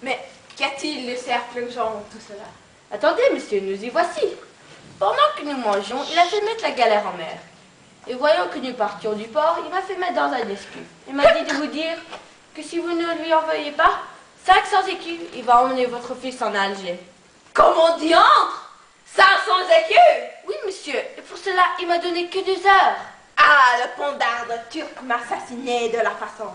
Mais qu'y a-t-il de si affligeant dans tout cela? Attendez, monsieur, nous y voici. Pendant que nous mangions, il a fait mettre la galère en mer. Et voyant que nous partions du port, il m'a fait mettre dans un escuf. Il m'a dit de vous dire que si vous ne lui envoyez pas 500 écus, il va emmener votre fils en Alger. Comment diantre? 500 écus? Oui, monsieur, et pour cela, il m'a donné que 2 heures. Ah, le pondarde turc m'a assassiné de la façon.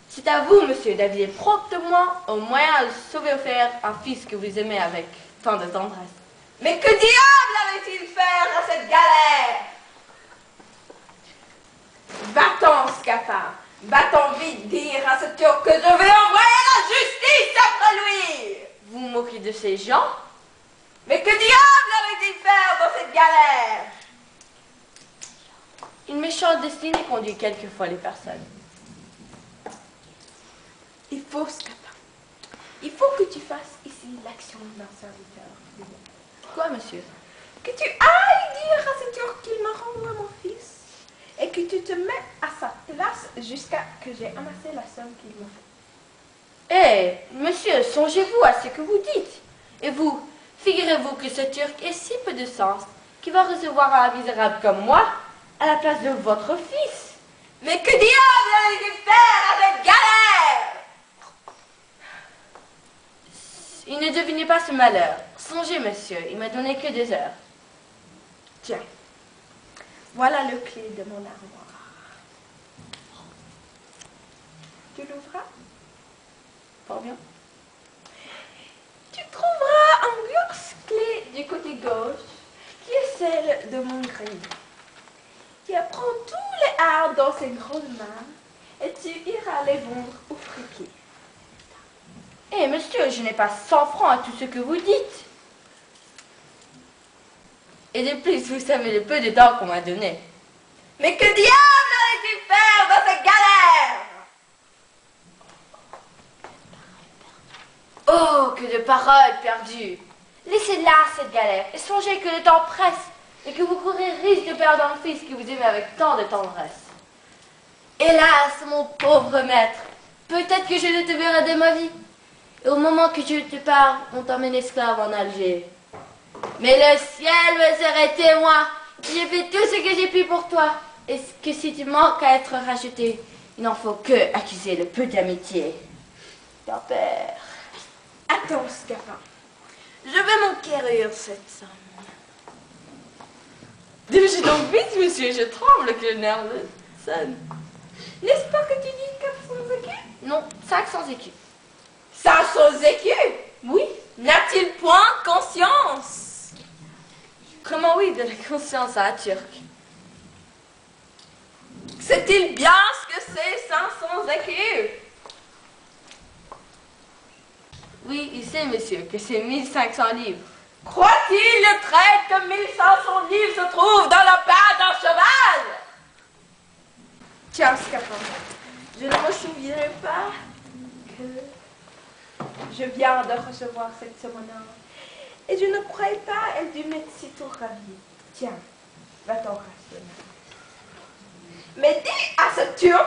C'est à vous, monsieur, d'aviser promptement au moyen de sauver au fer un fils que vous aimez avec tant de tendresse. Mais que diable avait-il faire à cette galère? Va-t'en, scapin. Va-t'en vite dire à ce turc que je vais envoyer la justice après lui. Vous vous moquez de ces gens? Mais que diable avait-il faire dans cette galère? Une méchante destinée conduit quelquefois les personnes. Il faut, scapin. Il faut que tu fasses ici l'action d'un serviteur. Quoi, monsieur? Que tu ailles dire à ce turc qu'il me renvoie mon fils et que tu te mets à sa place jusqu'à que j'ai amassé la somme qu'il me faut. Eh, monsieur, songez-vous à ce que vous dites. Et vous, figurez-vous que ce Turc ait si peu de sens qu'il va recevoir un misérable comme moi à la place de votre fils. Mais que diable allez-vous faire à cette galère? Il ne devinait pas ce malheur. Songez, monsieur, il m'a donné que 2 heures. Tiens, voilà le clé de mon armoire. Tu l'ouvras? Fort bien. Tu trouveras une grosse clé du côté gauche, qui est celle de mon grille. Tu apprends tous les arts dans ses grosses mains, et tu iras les vendre au fripier. Eh, monsieur, je n'ai pas 100 francs à tout ce que vous dites. Et de plus, vous savez le peu de temps qu'on m'a donné. Mais que diable allais-tu faire dans cette galère? Oh, que de paroles perdues! Laissez là cette galère et songez que le temps presse et que vous courez risque de perdre un fils que vous aimez avec tant de tendresse. Hélas, mon pauvre maître, peut-être que je ne te verrai de ma vie. Et au moment que je te parle, on t'emmène esclave en Alger. Mais le ciel me serait témoin. J'ai fait tout ce que j'ai pu pour toi. Et que si tu manques à être racheté, il n'en faut que accuser le peu d'amitié. Ton père. Attends, scapin. Je vais m'enquérir cette somme. Dépêchez donc vite, monsieur, je tremble que le nerf sonne. N'est-ce pas que tu dis 400 écus? Non, 500 écus. 500 écus? Oui. N'a-t-il point conscience? Comment oui, de la conscience à un Turc? Sait-il bien ce que c'est 500 écus? Oui, il sait, monsieur, que c'est 1500 livres. Croit-il le trait que 1500 livres se trouvent dans la patte d'un cheval? Tiens, scapin, je ne me souviens pas que je viens de recevoir cette somme en or. Et je ne croyais pas elle dû m'être si tôt ravie. Tiens, va-t'en racheter. Mais dis à ce turc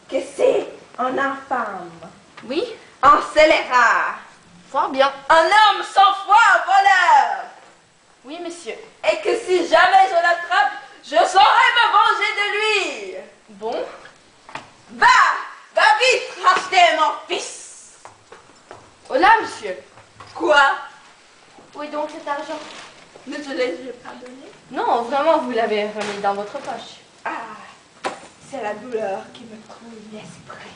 que c'est un infâme, Oui, un scélérat, fort bien. un homme sans foi, un voleur. Oui, monsieur. Et que si jamais je l'attrape, je saurai me venger de lui. Bon. Va vite racheter mon fils. Oh là, monsieur. Quoi? Où est donc cet argent? Ne te l'ai-je pas donné? Non, vraiment, vous l'avez remis dans votre poche. Ah, c'est la douleur qui me trouve l'esprit.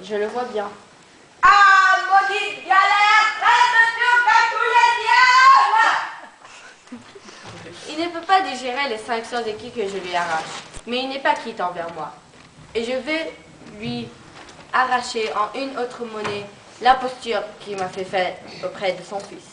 Je le vois bien. Ah, maudite galère, traite de turc à tous les diables! Il ne peut pas digérer les 500 écus que je lui arrache. Mais il n'est pas quitte envers moi. Et je vais lui arracher en une autre monnaie l'imposture qu'il m'a fait faire auprès de son fils.